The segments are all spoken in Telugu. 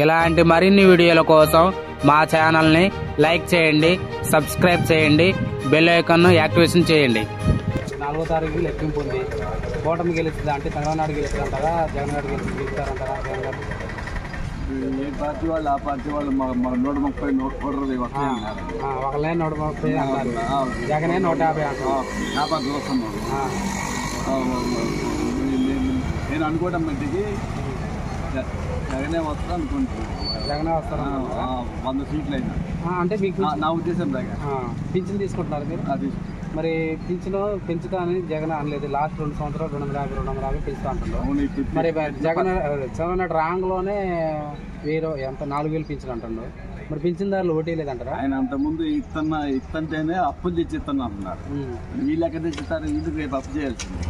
ఇలాంటి మరిన్ని వీడియోల కోసం మా ఛానల్ని లైక్ చేయండి, సబ్స్క్రైబ్ చేయండి, బెల్ ఐకాన్ను యాక్టివేషన్ చేయండి. 4వ తారీఖు లెక్కింపు ఉంది. కూటమి గెలుస్తుంది అంటే చంద్రబాబు నాయుడు గెలుస్తారంటారా, జగన్ గారు గెలుస్తారంటారా? జగన్ గారు ఏ పార్టీ వాళ్ళు ఆ పార్టీ వాళ్ళు 130 140 ఒకళ్ళే 130 అంటారు, జగనే 150 అంటారు. నేను అనుకోవడం మట్టికి జగనే వస్తా అనుకుంటున్నాను. జగనే వస్తారు 100 సీట్లు అయినా అంటే మీకు నా ఉద్దేశం దగ్గర పింఛన్ తీసుకుంటున్నారు మీరు. అది మరి పింఛను పెంచుతా అని జగన్ అనలేదు. లాస్ట్ 2 సంవత్సరాలు 250 పెంచుతా అంటున్నారు. మరి జగన్ చంద్రబాబు రాంగ్లోనే 4000 పింఛన్ అంటున్నారు. మరి పింఛన్దారులు ఓటీ లేదంటారా? ఆయన అంతకుముందు ఇస్తంటేనే అప్పులు తెచ్చి ఇస్తాను అంటున్నారు. వీళ్ళు ఎక్కడ తెచ్చిస్తారు? వీళ్ళకి రేపు అప్పు చేయాల్సింది.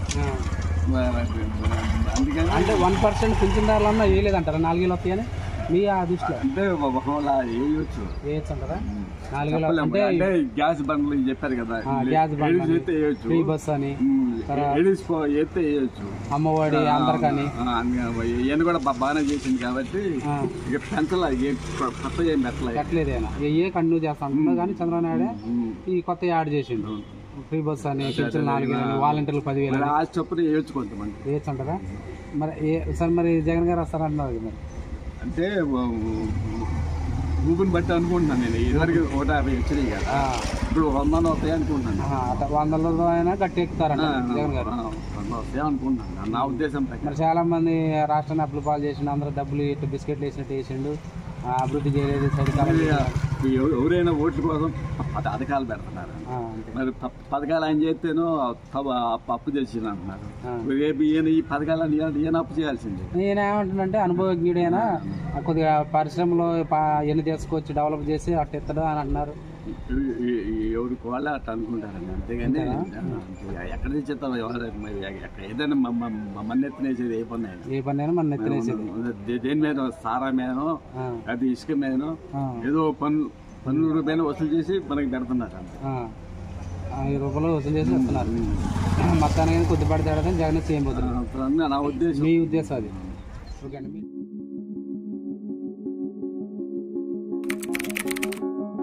అందుకని అంటే 1% పింఛన్దారులు వేయలేదంటారా 4000 వస్తాయని మీ ఆ దృష్టిలో? అంటే ఒకవేళ వేయచ్చు అంటారా? 4000 అంటే గ్యాస్ బండ్లు చెప్పారు కదా, గ్యాస్ బండ్లు, ఫ్రీ బస్ అని, వేయచ్చు, అమ్మఒడి అందరికని ఈయన కూడా బాగానే చేసింది కాబట్టి ఇక పెంచలే, కొత్త ఏం పెట్టలేదు. ఏ కంటిన్యూ చేస్తా అంటున్నా కానీ చంద్రబాబు నాయుడు ఈ కొత్త యాడ్ చేసిండు. ఫ్రీ బస్ అని, పెన్షన్ 4000, వాలంటీర్లు 10,000 వేయచ్చు అంటారా? మరి సార్ మరి జగన్ గారు వస్తారంటున్నారు మరి. అంటే ఊపిని బట్టి అనుకుంటున్నాను నేను. ఇదివరకు 150 వచ్చినాయి కదా, ఇప్పుడు 100 వస్తాయి అనుకుంటున్నాను. 100 అయినా గట్టి ఎక్కుతారంట జగన్ గారు. 100 వస్తాయి అనుకుంటున్నాను నా ఉద్దేశం. మరి చాలా మంది రాష్ట్రాన్ని అప్పులు పాలు చేసిండు, అందరూ డబ్బులు ఇట్లా బిస్కెట్లు వేసినట్టు వేసిండు, అభివృద్ధి చేయలేదు. ఎవరైనా ఓట్ల కోసం పథకాలు పెడుతున్నారు. మరి పథకాలు ఆయన చేస్తేనో అప్పు తెచ్చింది అంటున్నారు. రేపు ఈయన ఈ పథకాలను ఈయన అప్పు చేయాల్సింది. ఈయన ఏమంటుందంటే అనుభవజ్ఞుడైనా కొద్దిగా పరిశ్రమలో ఎన్ని తీసుకొచ్చి డెవలప్ చేసి అట్ట ఎత్తడు అని అంటున్నారు. ఎవరికి వాళ్ళు అట్లా అనుకుంటారండి, అంతేగాని ఎక్కడ తెచ్చేస్తాం ఏదైనా మన ఎత్తినేసేది ఏ పని అయినా మన ఎత్తినేసేది. దేని మీద సారా మీదనో అది ఇసుక మీదనో ఏదో పన్ను రూపాయలు వసూలు చేసి మనకి పెడుతున్నారు. 1000 రూపాయలు వసూలు చేసి వస్తున్నారు. మొత్తానికి కొద్దిపాటి తేడా జగన్ చేయబోతున్నారు. నా ఉద్దేశం. మీ ఉద్దేశం అది. ఓకే అండి.